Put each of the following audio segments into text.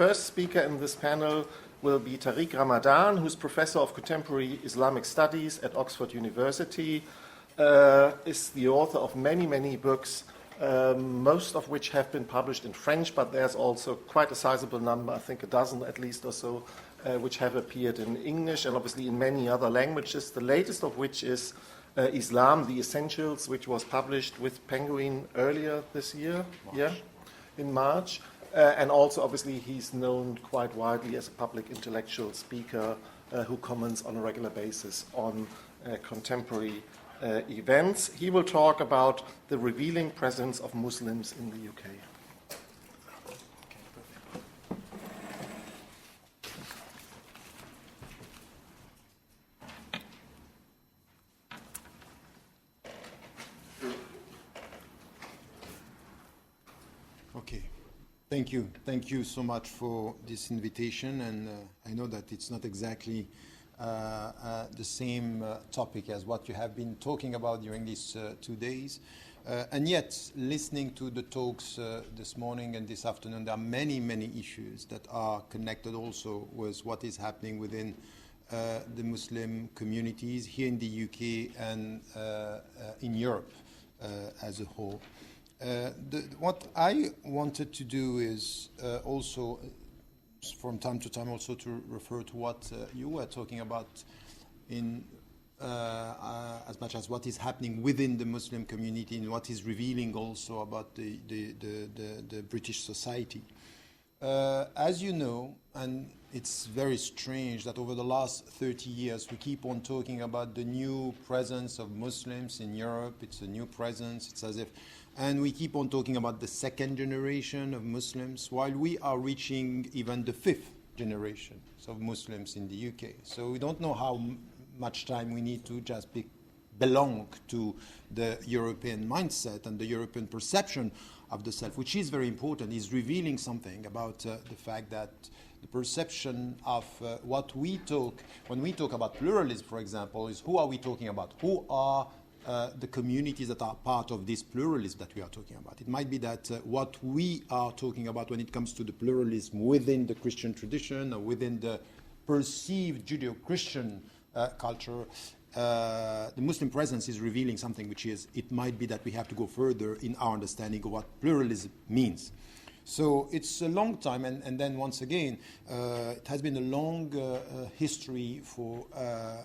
first speaker in this panel will be Tariq Ramadan, who's Professor of Contemporary Islamic Studies at Oxford University, is the author of many, many books, most of which have been published in French, but there's also quite a sizable number, I think a dozen at least or so, which have appeared in English and obviously in many other languages, the latest of which is Islam, the Essentials, which was published with Penguin earlier this year, in March. And also, obviously, he's known quite widely as a public intellectual speaker who comments on a regular basis on contemporary events. He will talk about the revealing presence of Muslims in the UK. Okay. Thank you. Thank you so much for this invitation. And I know that it's not exactly the same topic as what you have been talking about during these 2 days. And yet, listening to the talks this morning and this afternoon, there are many, many issues that are connected also with what is happening within the Muslim communities here in the UK and in Europe as a whole. What I wanted to do is also, from time to time, also to refer to what you were talking about in as much as what is happening within the Muslim community and what is revealing also about the British society. As you know, and it's very strange that over the last 30 years we keep on talking about the new presence of Muslims in Europe. It's a new presence. It's as if, and we keep on talking about the second generation of Muslims, while we are reaching even the fifth generation of Muslims in the UK. So we don't know how much time we need to just belong to the European mindset and the European perception of the self, which is very important, is revealing something about the fact that the perception of what we talk, when we talk about pluralism, for example, is who are we talking about? Who are the communities that are part of this pluralism that we are talking about? It might be that what we are talking about when it comes to the pluralism within the Christian tradition or within the perceived Judeo-Christian culture, the Muslim presence is revealing something which is, it might be that we have to go further in our understanding of what pluralism means. So it's a long time, and then once again, it has been a long history for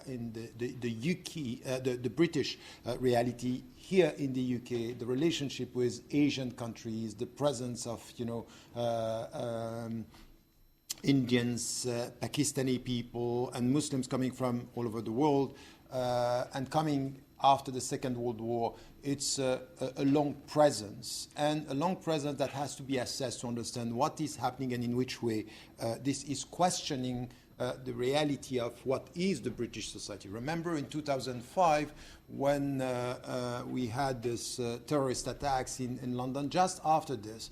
in the UK, the British reality here in the UK, the relationship with Asian countries, the presence of Indians, Pakistani people, and Muslims coming from all over the world, and coming after the Second World War. It's a long presence, and a long presence that has to be assessed to understand what is happening and in which way this is questioning the reality of what is the British society. Remember in 2005 when we had this terrorist attacks in London, just after this,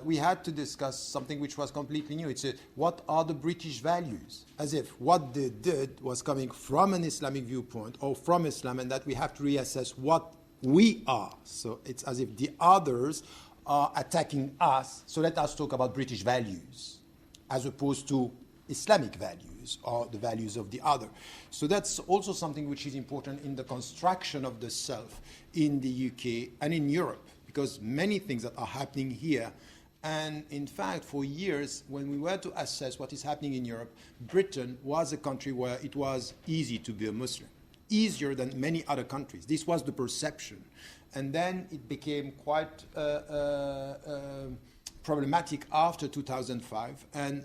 we had to discuss something which was completely new. It's what are the British values? As if what they did was coming from an Islamic viewpoint or from Islam, and that we have to reassess what we are. So it's as if the others are attacking us. So let us talk about British values as opposed to Islamic values or the values of the other. So that's also something which is important in the construction of the self in the UK and in Europe, because many things that are happening here. And in fact, for years, when we were to assess what is happening in Europe, Britain was a country where it was easy to be a Muslim, easier than many other countries. This was the perception. And then it became quite problematic after 2005. And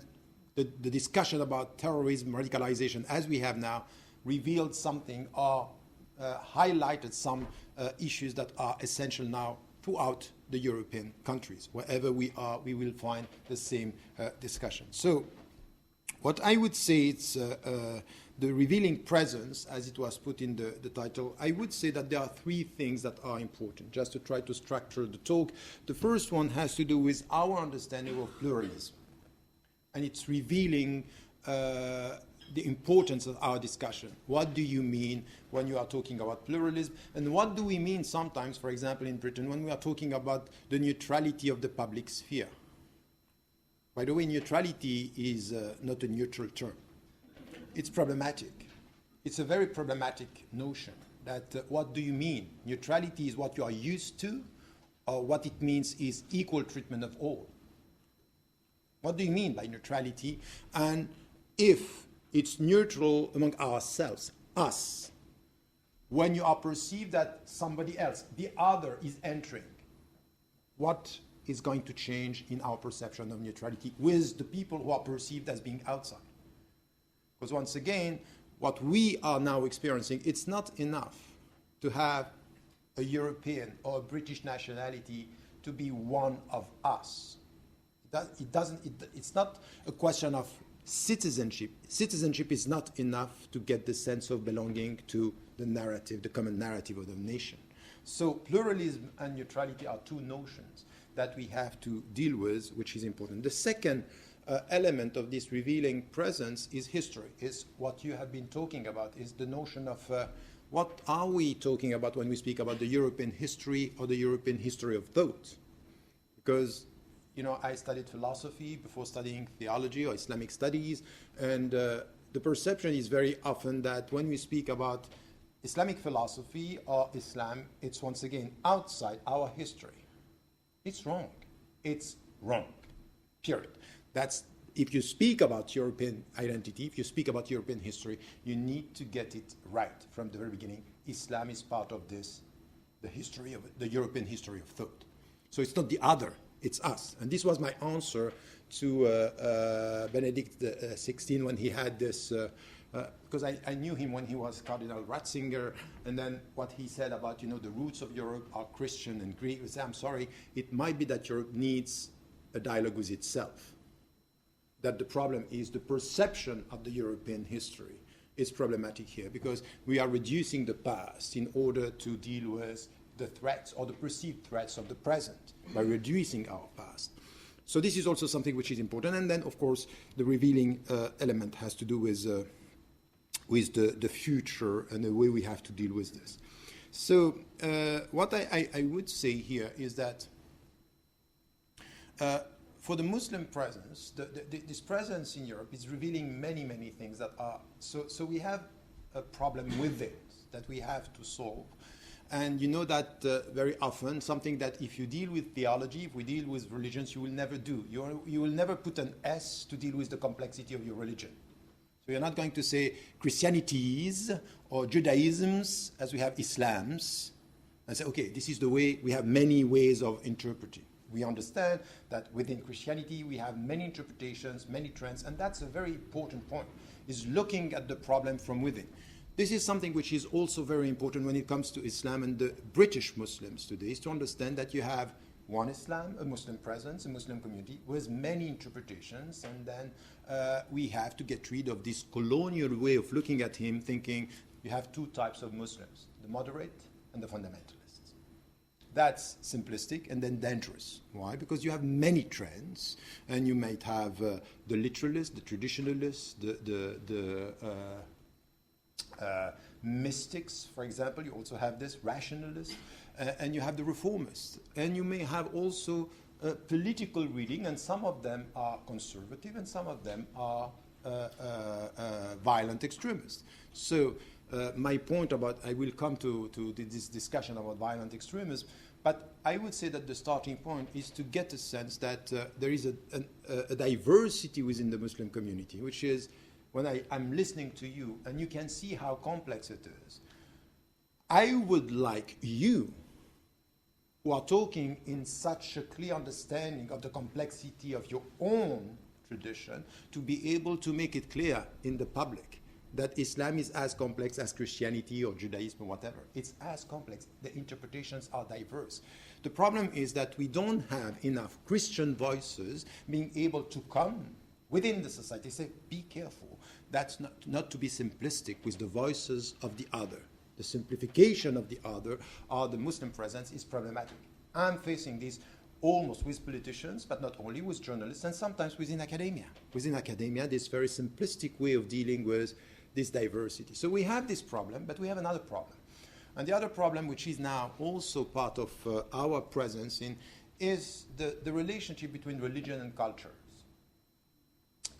the discussion about terrorism, radicalization, as we have now, revealed something or highlighted some issues that are essential now throughout the European countries. Wherever we are, we will find the same discussion. So what I would say is the revealing presence, as it was put in the title, I would say that there are three things that are important, just to try to structure the talk. The first one has to do with our understanding of pluralism. And it's revealing the importance of our discussion. What do you mean when you are talking about pluralism? And what do we mean sometimes, for example, in Britain, when we are talking about the neutrality of the public sphere? By the way, neutrality is not a neutral term. It's problematic. It's a very problematic notion that what do you mean? Neutrality is what you are used to, or what it means is equal treatment of all. What do you mean by neutrality? And if it's neutral among ourselves, us, when you are perceived that somebody else, the other, is entering, what is going to change in our perception of neutrality with the people who are perceived as being outside? Because once again, what we are now experiencing, it's not enough to have a European or a British nationality to be one of us. It's not a question of citizenship. Citizenship is not enough to get the sense of belonging to the narrative, the common narrative of the nation. So pluralism and neutrality are two notions that we have to deal with, which is important. The second element of this revealing presence is history, is what you have been talking about, is the notion of what are we talking about when we speak about the European history or the European history of thought? Because, you know, I studied philosophy before studying theology or Islamic studies, and the perception is very often that when we speak about Islamic philosophy or Islam, it's once again outside our history. It's wrong. It's wrong. Period. That's, if you speak about European identity, if you speak about European history, you need to get it right from the very beginning. Islam is part of this, the history of the European history of thought. So it's not the other, it's us. And this was my answer to Benedict XVI when he had this, because I knew him when he was Cardinal Ratzinger, and then what he said about, you know, the roots of Europe are Christian and Greek. He said, I'm sorry, it might be that Europe needs a dialogue with itself. That the problem is the perception of the European history is problematic here, because we are reducing the past in order to deal with the threats or the perceived threats of the present by reducing our past. So this is also something which is important. And then, of course, the revealing element has to do with the future and the way we have to deal with this. So what I would say here is that for the Muslim presence, this presence in Europe is revealing many, many things that are... So we have a problem with it that we have to solve. And you know that very often, something that if you deal with theology, if we deal with religions, you will never do. You will never put an S to deal with the complexity of your religion. So you're not going to say Christianities or Judaisms as we have Islams and say, okay, this is the way, we have many ways of interpreting. We understand that within Christianity we have many interpretations, many trends, and that's a very important point, is looking at the problem from within. This is something which is also very important when it comes to Islam and the British Muslims today, is to understand that you have one Islam, a Muslim presence, a Muslim community with many interpretations, and then we have to get rid of this colonial way of looking at him, thinking you have two types of Muslims, the moderate and the fundamentalists. That's simplistic and then dangerous. Why? Because you have many trends, and you might have the literalists, the traditionalists, the mystics, for example. You also have this rationalists, and you have the reformists. And you may have also political reading, and some of them are conservative, and some of them are violent extremists. So my point about, I will come to this discussion about violent extremism, but I would say that the starting point is to get a sense that there is a diversity within the Muslim community, which is when I'm listening to you, and you can see how complex it is. I would like you, who are talking in such a clear understanding of the complexity of your own tradition, to be able to make it clear in the public that Islam is as complex as Christianity or Judaism or whatever. It's as complex. The interpretations are diverse. The problem is that we don't have enough Christian voices being able to come within the society, say, be careful. That's not to be simplistic with the voices of the other. The simplification of the other or the Muslim presence is problematic. I'm facing this almost with politicians, but not only, with journalists, and sometimes within academia. Within academia, this very simplistic way of dealing with this diversity. So we have this problem, but we have another problem. And the other problem, which is now also part of our presence in, is the relationship between religion and cultures.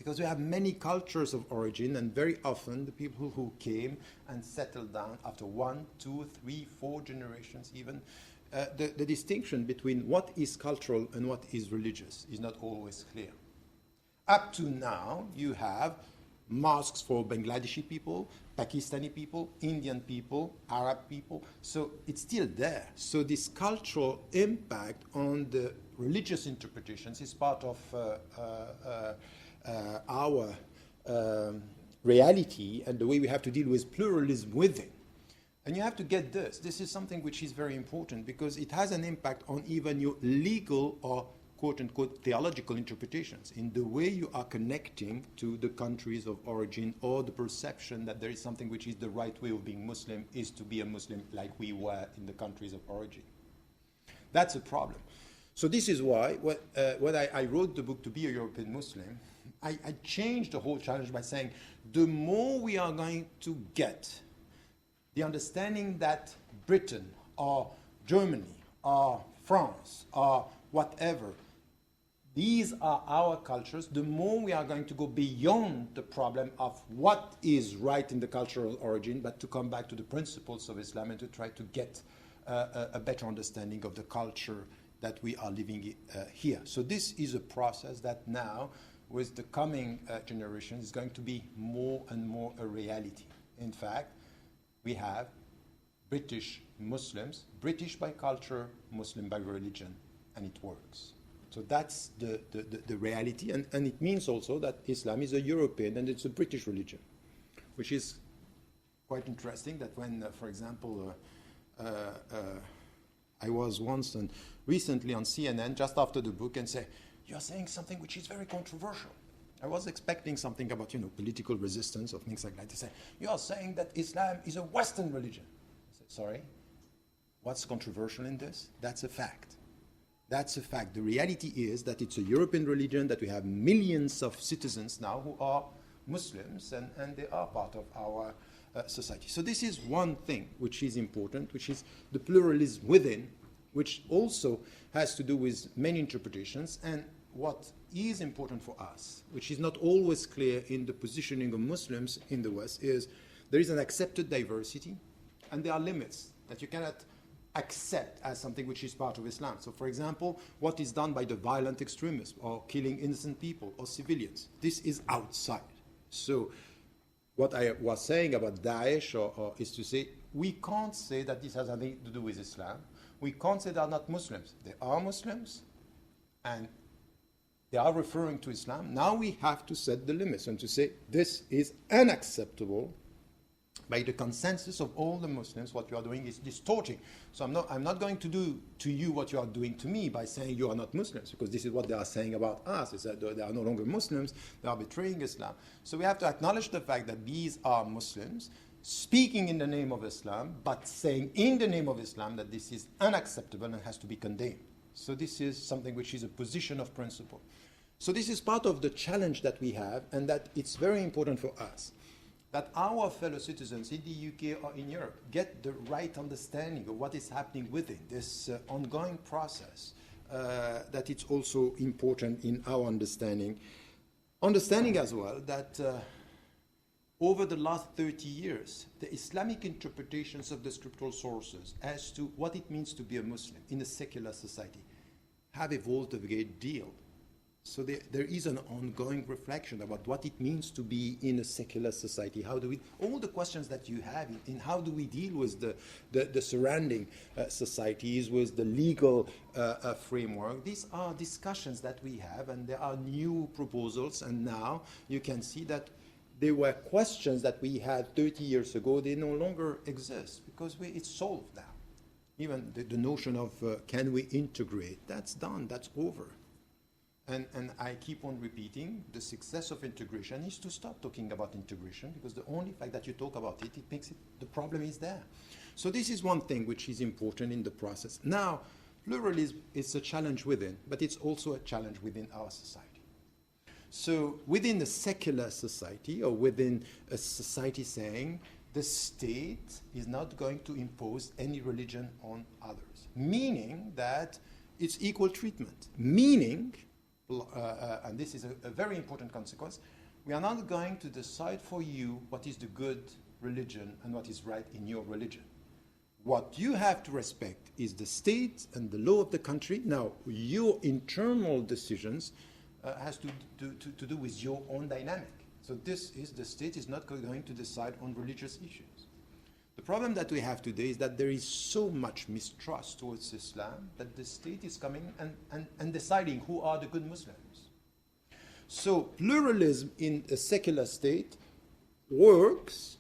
because we have many cultures of origin, and very often the people who came and settled down after 1, 2, 3, 4 generations even, the distinction between what is cultural and what is religious is not always clear. Up to now, you have mosques for Bangladeshi people, Pakistani people, Indian people, Arab people. So it's still there. So this cultural impact on the religious interpretations is part of our reality and the way we have to deal with pluralism within. And you have to get this. This is something which is very important because it has an impact on even your legal or quote-unquote theological interpretations in the way you are connecting to the countries of origin, or the perception that there is something which is the right way of being Muslim is to be a Muslim like we were in the countries of origin. That's a problem. So this is why when I wrote the book To Be a European Muslim, I changed the whole challenge by saying the more we are going to get the understanding that Britain or Germany or France or whatever, these are our cultures, the more we are going to go beyond the problem of what is right in the cultural origin, but to come back to the principles of Islam and to try to get a better understanding of the culture that we are living here. So this is a process that now, with the coming generation, is going to be more and more a reality. In fact, we have British Muslims, British by culture, Muslim by religion, and it works. So that's the reality, and it means also that Islam is a European and it's a British religion, which is quite interesting that when, for example, I was once and recently on CNN just after the book and say, you're saying something which is very controversial. I was expecting something about, political resistance or things like that. They say, you are saying that Islam is a Western religion. I said, sorry, what's controversial in this? That's a fact. That's a fact. The reality is that it's a European religion, that we have millions of citizens now who are Muslims, and they are part of our society. So this is one thing which is important, which is the pluralism within, which also has to do with many interpretations. And what is important for us, which is not always clear in the positioning of Muslims in the West, is there is an accepted diversity, and there are limits that you cannot accept as something which is part of Islam. So, for example, what is done by the violent extremists or killing innocent people or civilians, this is outside. So what I was saying about Daesh is to say, we can't say that this has nothing to do with Islam. We can't say they are not Muslims. They are Muslims, and they are referring to Islam. Now we have to set the limits and to say this is unacceptable. By the consensus of all the Muslims, what you are doing is distorting. So I'm not going to do to you what you are doing to me by saying you are not Muslims, because this is what they are saying about us, is that they are no longer Muslims, they are betraying Islam. So we have to acknowledge the fact that these are Muslims speaking in the name of Islam, but saying in the name of Islam that this is unacceptable and has to be condemned. So this is something which is a position of principle. So this is part of the challenge that we have, and that it's very important for us that our fellow citizens in the UK or in Europe get the right understanding of what is happening within this ongoing process, that it's also important in our understanding. Understanding as well that over the last 30 years, the Islamic interpretations of the scriptural sources as to what it means to be a Muslim in a secular society have evolved a great deal. So there is an ongoing reflection about what it means to be in a secular society. How do we, all the questions that you have in how do we deal with the surrounding societies, with the legal framework, these are discussions that we have, and there are new proposals, and now you can see that there were questions that we had 30 years ago, they no longer exist, because it's solved now. Even the notion of can we integrate, that's done, that's over. And I keep on repeating, the success of integration is to stop talking about integration, because the only fact that you talk about it, it makes it, the problem is there. So this is one thing which is important in the process. Now, pluralism is a challenge within, but it's also a challenge within our society. So within a secular society, or within a society saying, the state is not going to impose any religion on others, meaning that it's equal treatment, meaning and this is a very important consequence, we are not going to decide for you what is the good religion and what is right in your religion. What you have to respect is the state and the law of the country. Now, your internal decisions has to do with your own dynamic. So the state is not going to decide on religious issues. The problem that we have today is that there is so much mistrust towards Islam that the state is coming and deciding who are the good Muslims. So pluralism in a secular state works,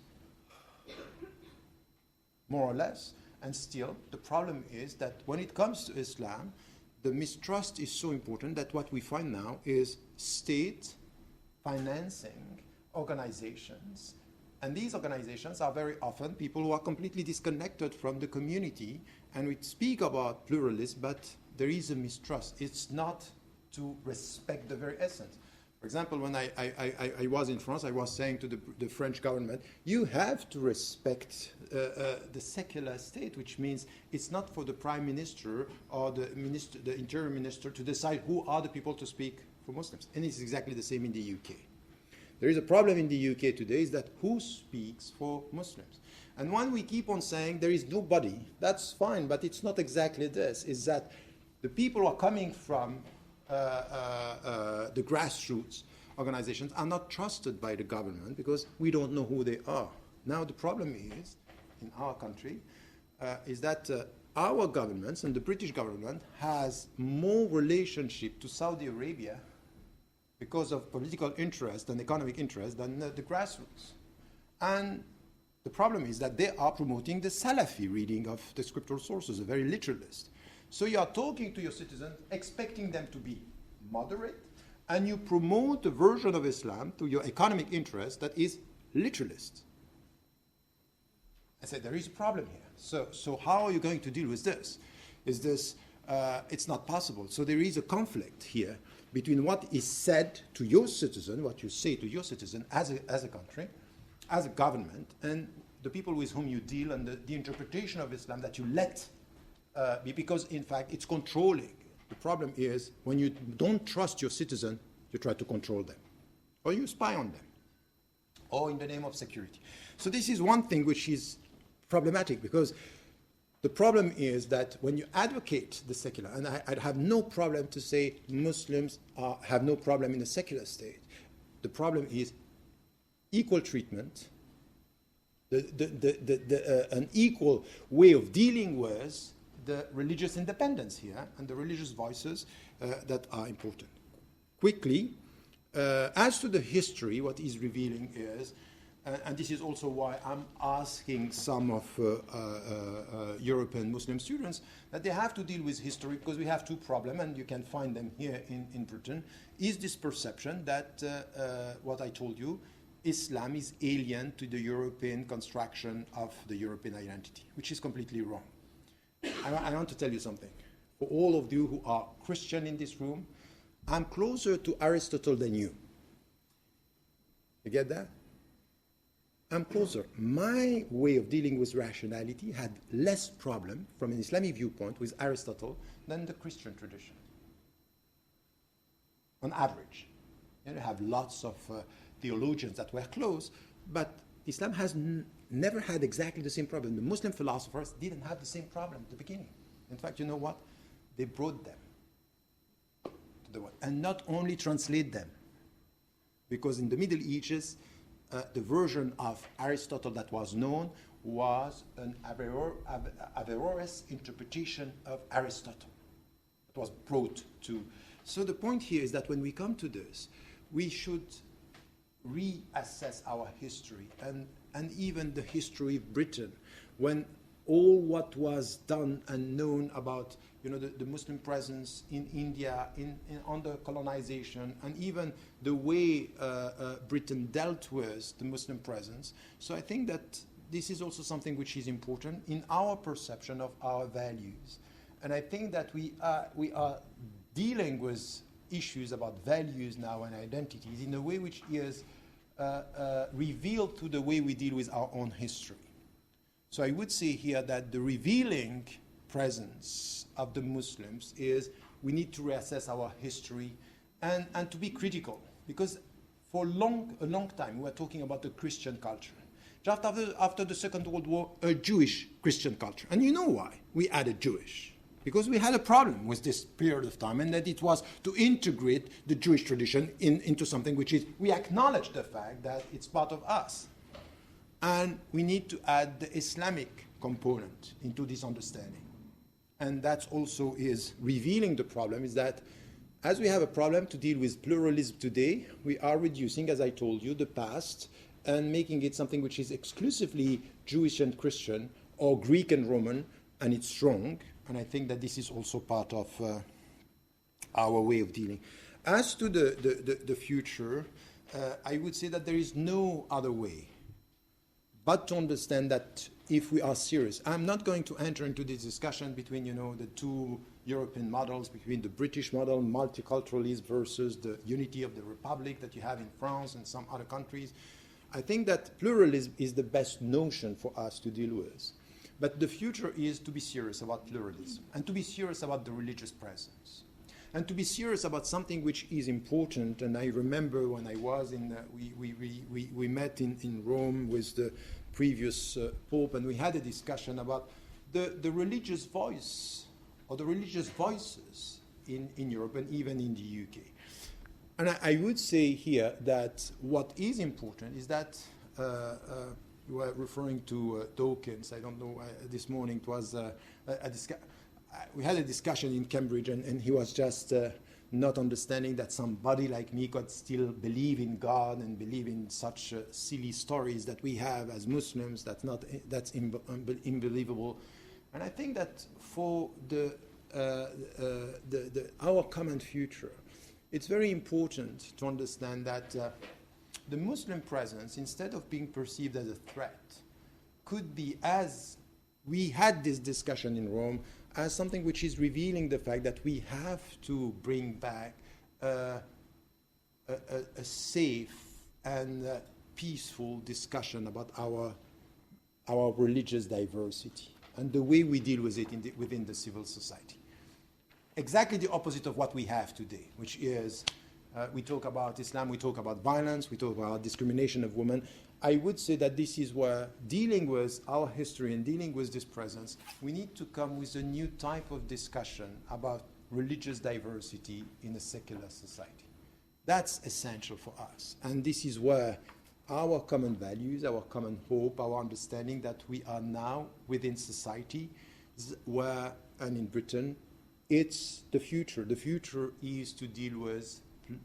more or less, and still the problem is that when it comes to Islam, the mistrust is so important that what we find now is state financing organizations. And these organizations are very often people who are completely disconnected from the community. And we speak about pluralism, but there is a mistrust. It's not to respect the very essence. For example, when I was in France, I was saying to the French government, you have to respect the secular state, which means it's not for the prime minister or the interior minister to decide who are the people to speak for Muslims. And it's exactly the same in the UK. There is a problem in the UK today is that who speaks for Muslims? And when we keep on saying there is nobody, that's fine, but it's not exactly this. Is that the people who are coming from the grassroots organizations are not trusted by the government because we don't know who they are. Now the problem is, in our country, is that our governments and the British government has more relationship to Saudi Arabia because of political interest and economic interest than the grassroots. And the problem is that they are promoting the Salafi reading of the scriptural sources, a very literalist. So you are talking to your citizens, expecting them to be moderate, and you promote a version of Islam to your economic interest that is literalist. I said, there is a problem here. So how are you going to deal with this? It's not possible. So there is a conflict here between what is said to your citizen, what you say to your citizen as a country, as a government, and the people with whom you deal and the interpretation of Islam that you let because in fact it's controlling. The problem is when you don't trust your citizen, you try to control them, or you spy on them, or in the name of security. So this is one thing which is problematic because the problem is that when you advocate the secular, and I'd have no problem to say Muslims have no problem in a secular state. The problem is equal treatment, an equal way of dealing with the religious independence here and the religious voices that are important. Quickly, as to the history, what is revealing is, and this is also why I'm asking some of European Muslim students that they have to deal with history because we have two problems, and you can find them here in Britain, is this perception that, what I told you, Islam is alien to the European construction of the European identity, which is completely wrong. I want to tell you something. For all of you who are Christian in this room, I'm closer to Aristotle than you. You get that? I'm closer. My way of dealing with rationality had less problem from an Islamic viewpoint with Aristotle than the Christian tradition. On average. You have lots of theologians that were close, but Islam has never had exactly the same problem. The Muslim philosophers didn't have the same problem at the beginning. In fact, you know what? They brought them to the world. And not only translate them, because in the Middle Ages, the version of Aristotle that was known was an Averroes interpretation of Aristotle. It was brought to. So the point here is that when we come to this, we should reassess our history and even the history of Britain, when all what was done and known about the Muslim presence in India under colonization, and even the way Britain dealt with the Muslim presence. So I think that this is also something which is important in our perception of our values. And I think that we are dealing with issues about values now and identities in a way which is revealed to the way we deal with our own history. So I would say here that the revealing presence of the Muslims is we need to reassess our history and to be critical, because for a long time we were talking about the Christian culture. Just after the Second World War, a Jewish Christian culture. And you know why we added Jewish? Because we had a problem with this period of time, and that it was to integrate the Jewish tradition into something which is, we acknowledge the fact that it's part of us. And we need to add the Islamic component into this understanding. And that also is revealing the problem, is that as we have a problem to deal with pluralism today, we are reducing, as I told you, the past and making it something which is exclusively Jewish and Christian, or Greek and Roman, and it's wrong. And I think that this is also part of our way of dealing. As to the future, I would say that there is no other way but to understand that if we are serious, I'm not going to enter into this discussion between, the two European models, between the British model, multiculturalism, versus the unity of the republic that you have in France and some other countries. I think that pluralism is the best notion for us to deal with. But the future is to be serious about pluralism, and to be serious about the religious presence, and to be serious about something which is important. And I remember when I was we met in Rome with the previous Pope, and we had a discussion about the religious voice, or the religious voices in Europe and even in the UK. And I would say here that what is important is that you were referring to Dawkins. I don't know, this morning it was we had a discussion in Cambridge, and he was just not understanding that somebody like me could still believe in God and believe in such silly stories that we have as Muslims. That's unbelievable. And I think that for our common future, it's very important to understand that the Muslim presence, instead of being perceived as a threat, could be, as we had this discussion in Rome, as something which is revealing the fact that we have to bring back a safe and peaceful discussion about our religious diversity and the way we deal with it within the civil society. Exactly the opposite of what we have today, which is we talk about Islam, we talk about violence, we talk about discrimination of women. I would say that this is where, dealing with our history and dealing with this presence, we need to come with a new type of discussion about religious diversity in a secular society. That's essential for us. And this is where our common values, our common hope, our understanding that we are now within society, where, and in Britain, it's the future. The future is to deal with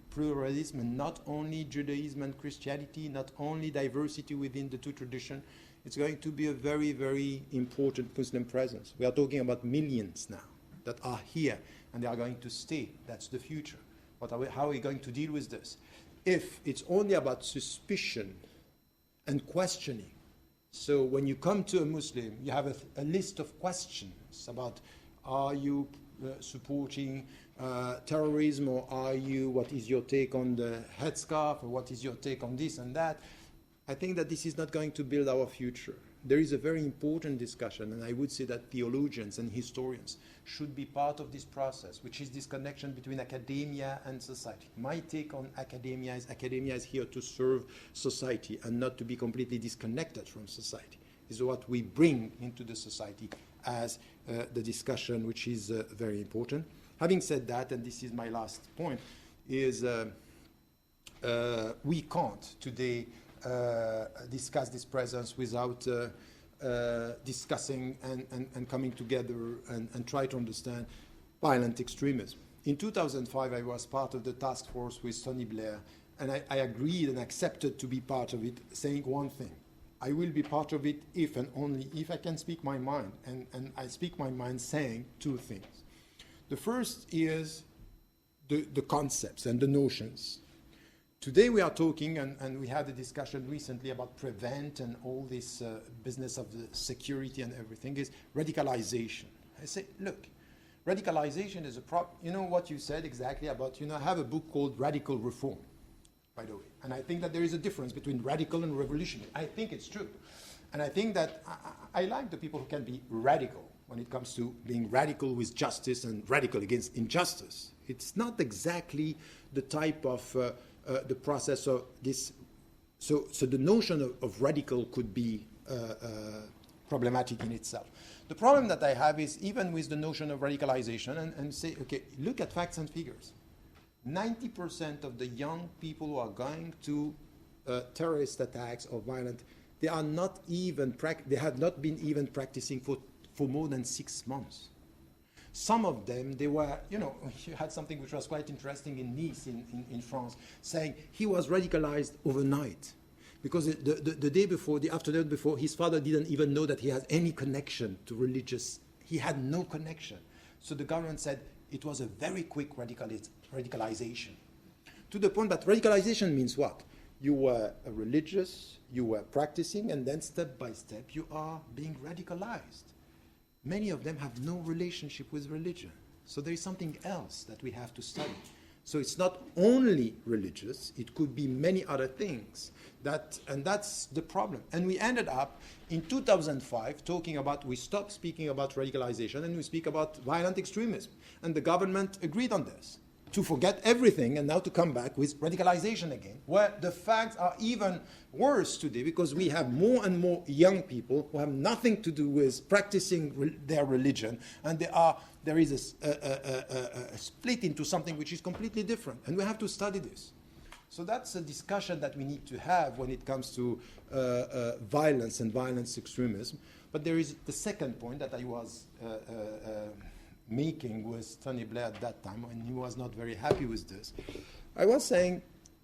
pluralism, and not only Judaism and Christianity, not only diversity within the two traditions. It's going to be a very, very important Muslim presence. We are talking about millions now that are here, and they are going to stay. That's the future. How are we going to deal with this? If it's only about suspicion and questioning, so when you come to a Muslim, you have a list of questions about, are you supporting terrorism, or what is your take on the headscarf, or what is your take on this and that? I think that this is not going to build our future. There is a very important discussion, and I would say that theologians and historians should be part of this process, which is this connection between academia and society. My take on academia is here to serve society and not to be completely disconnected from society. This is what we bring into the society as the discussion, which is very important. Having said that, and this is my last point, is we can't today discuss this presence without discussing and coming together and try to understand violent extremism. In 2005, I was part of the task force with Tony Blair, and I agreed and accepted to be part of it, saying one thing: I will be part of it if and only if I can speak my mind. And I speak my mind saying two things. The first is the concepts and the notions. Today we are talking, and we had a discussion recently about prevent and all this business of the security and everything, is radicalization. I say, look, radicalization is a problem. You know what you said exactly about, I have a book called Radical Reform, by the way. And I think that there is a difference between radical and revolutionary. I think it's true. And I think that I like the people who can be radical when it comes to being radical with justice and radical against injustice. It's not exactly the type of the process of this. So the notion of radical could be problematic in itself. The problem that I have is even with the notion of radicalization and say, okay, look at facts and figures. 90% of the young people who are going to terrorist attacks or violent, they are not even they have not been even practicing for more than 6 months. Some of them, they were, you had something which was quite interesting in Nice, in France, saying he was radicalized overnight. Because the day before, the afternoon before, his father didn't even know that he had any connection to religious. He had no connection. So the government said it was a very quick radicalization. To the point that radicalization means what? You were religious, you were practicing, and then step by step you are being radicalized. Many of them have no relationship with religion. So there is something else that we have to study. So it's not only religious, it could be many other things. And that's the problem. And we ended up in 2005 talking about, we stopped speaking about radicalization and we speak about violent extremism. And the government agreed on this, to forget everything and now to come back with radicalization again, where the facts are even worse today because we have more and more young people who have nothing to do with practicing their religion, and there is a split into something which is completely different, and we have to study this. So that's a discussion that we need to have when it comes to violence and violence extremism. But there is the second point that I was making with Tony Blair at that time, and he was not very happy with this. I was saying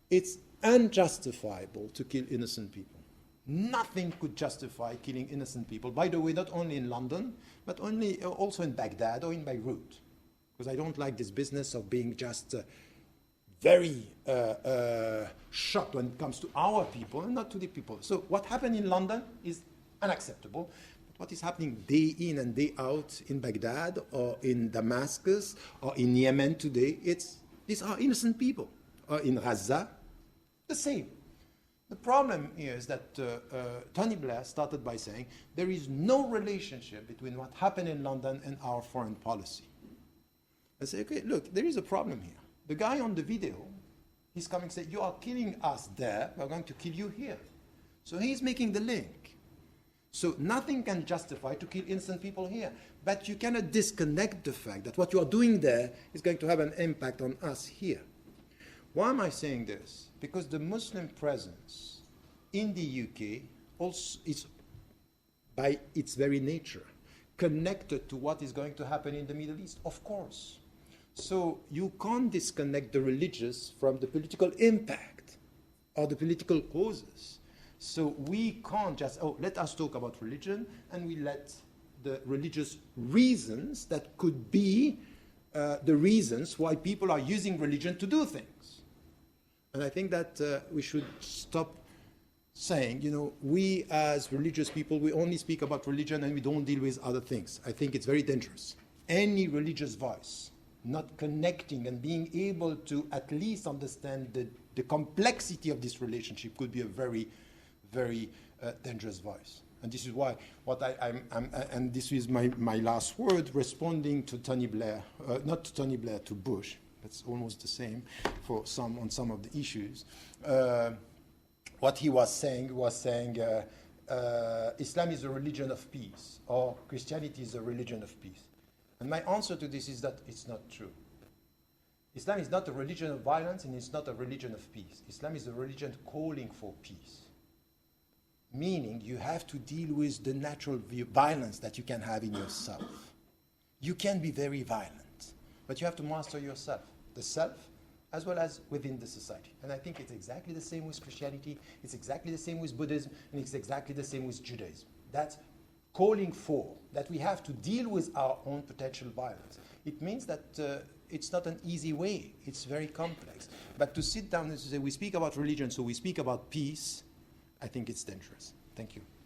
it's unjustifiable to kill innocent people. Nothing could justify killing innocent people. By the way, not only in London, but also in Baghdad or in Beirut. Because I don't like this business of being just very shocked when it comes to our people and not to the people. So what happened in London is unacceptable. What is happening day in and day out in Baghdad or in Damascus or in Yemen today, these are innocent people. Or in Gaza, the same. The problem is that Tony Blair started by saying there is no relationship between what happened in London and our foreign policy. I say, okay, look, there is a problem here. The guy on the video, he's coming and saying, you are killing us there, we're going to kill you here. So he's making the link. So nothing can justify to kill innocent people here. But you cannot disconnect the fact that what you are doing there is going to have an impact on us here. Why am I saying this? Because the Muslim presence in the UK also is, by its very nature, connected to what is going to happen in the Middle East, of course. So you can't disconnect the religious from the political impact or the political causes. So we can't just, let us talk about religion, and we let the religious reasons that could be the reasons why people are using religion to do things. And I think that we should stop saying, we as religious people, we only speak about religion and we don't deal with other things. I think it's very dangerous. Any religious voice not connecting and being able to at least understand the complexity of this relationship could be a very, very dangerous voice. And this is why and this is my last word, responding to Tony Blair, not to Tony Blair, to Bush. It's almost the same on some of the issues. What he was saying Islam is a religion of peace, or Christianity is a religion of peace. And my answer to this is that it's not true. Islam is not a religion of violence, and it's not a religion of peace. Islam is a religion calling for peace. Meaning you have to deal with the natural violence that you can have in yourself. You can be very violent, but you have to master yourself, the self, as well as within the society. And I think it's exactly the same with Christianity, it's exactly the same with Buddhism, and it's exactly the same with Judaism. That's calling for, that we have to deal with our own potential violence. It means that it's not an easy way, it's very complex. But to sit down and to say we speak about religion, so we speak about peace, I think it's dangerous. Thank you.